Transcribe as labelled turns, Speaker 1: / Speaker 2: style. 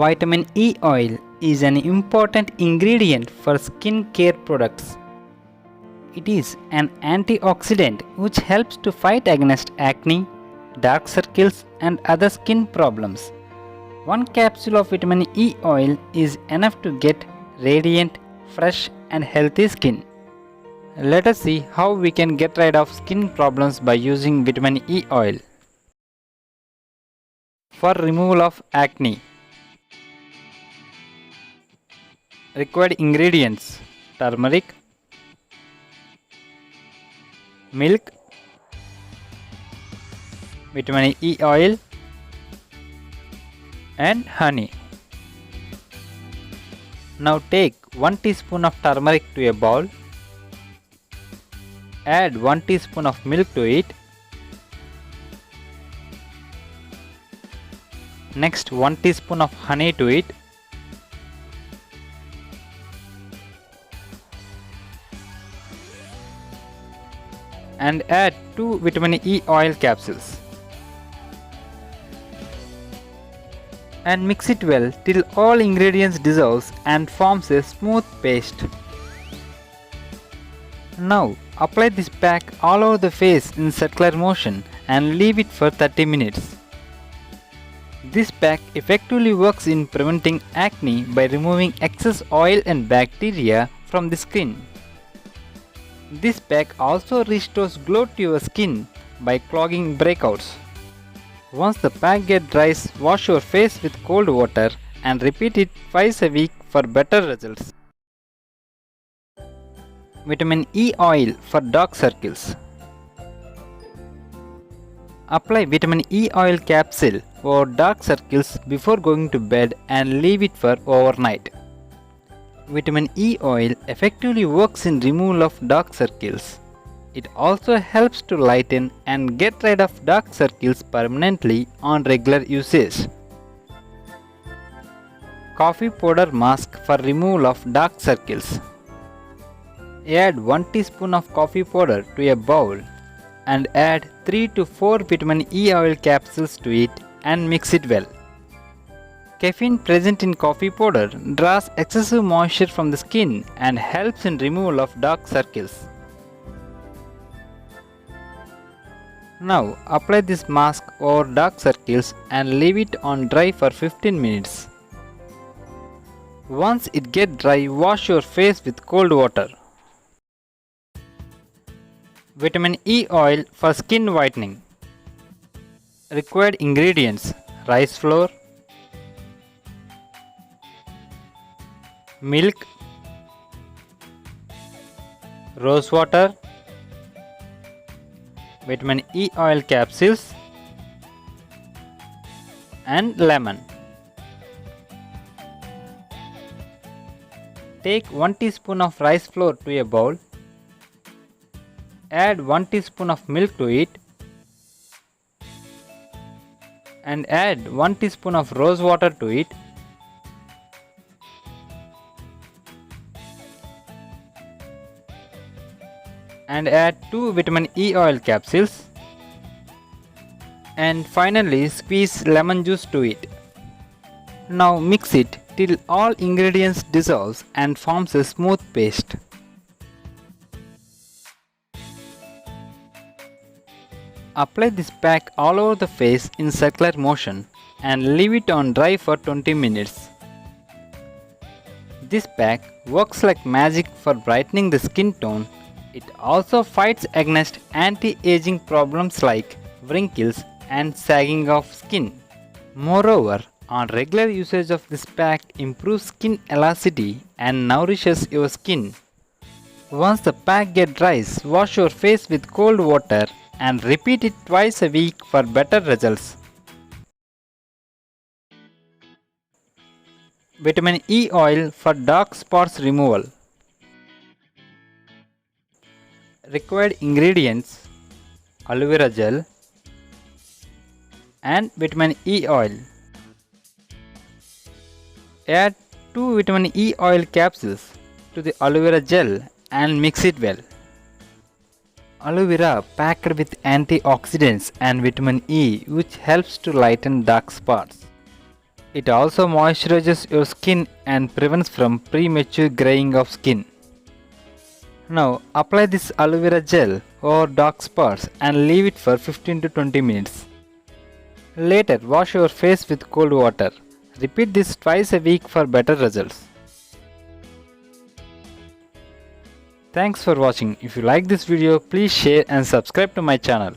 Speaker 1: Vitamin E oil is an important ingredient for skin care products. It is an antioxidant which helps to fight against acne, dark circles and other skin problems. One capsule of vitamin E oil is enough to get radiant, fresh and healthy skin. Let us see how we can get rid of skin problems by using vitamin E oil. For removal of acne. Required ingredients: turmeric, milk, vitamin E oil and honey. Now take 1 teaspoon of turmeric to a bowl. Add 1 teaspoon of milk to it. Next 1 teaspoon of honey to it. And add 2 vitamin E oil capsules. And mix it well till all ingredients dissolves and forms a smooth paste. Now apply this pack all over the face in circular motion and leave it for 30 minutes. This pack effectively works in preventing acne by removing excess oil and bacteria from the skin. This pack also restores glow to your skin by clogging breakouts. Once the pack gets dry, wash your face with cold water and repeat it twice a week for better results. Vitamin E oil for dark circles. Apply vitamin E oil capsule over dark circles before going to bed and leave it for overnight. Vitamin E oil effectively works in removal of dark circles. It also helps to lighten and get rid of dark circles permanently on regular usage. Coffee powder mask for removal of dark circles. Add 1 teaspoon of coffee powder to a bowl and add 3 to 4 vitamin E oil capsules to it and mix it well. Caffeine present in coffee powder draws excessive moisture from the skin and helps in removal of dark circles. Now apply this mask over dark circles and leave it on dry for 15 minutes. Once it gets dry, wash your face with cold water. Vitamin E oil for skin whitening. Required ingredients: rice flour, milk, rose water, vitamin E oil capsules and lemon. Take 1 teaspoon of rice flour to a bowl. Add 1 teaspoon of milk to it and add 1 teaspoon of rose water to it. And add 2 vitamin E oil capsules and finally squeeze lemon juice to it. Now mix it till all ingredients dissolve and forms a smooth paste. Apply this pack all over the face in circular motion and leave it on dry for 20 minutes. This pack works like magic for brightening the skin tone. It also fights against anti-aging problems like wrinkles and sagging of skin. Moreover, on regular usage of this pack improves skin elasticity and nourishes your skin. Once the pack gets dry, wash your face with cold water and repeat it twice a week for better results. Vitamin E oil for dark spots removal. Required ingredients: aloe vera gel and vitamin E oil. Add 2 vitamin E oil capsules to the aloe vera gel and mix it well. Aloe vera packed with antioxidants and vitamin E which helps to lighten dark spots. It also moisturizes your skin and prevents from premature graying of skin. Now apply this aloe vera gel over dark spots and leave it for 15 to 20 minutes. Later, wash your face with cold water. Repeat this twice a week for better results. Thanks for watching. If you like this video, please share and subscribe to my channel.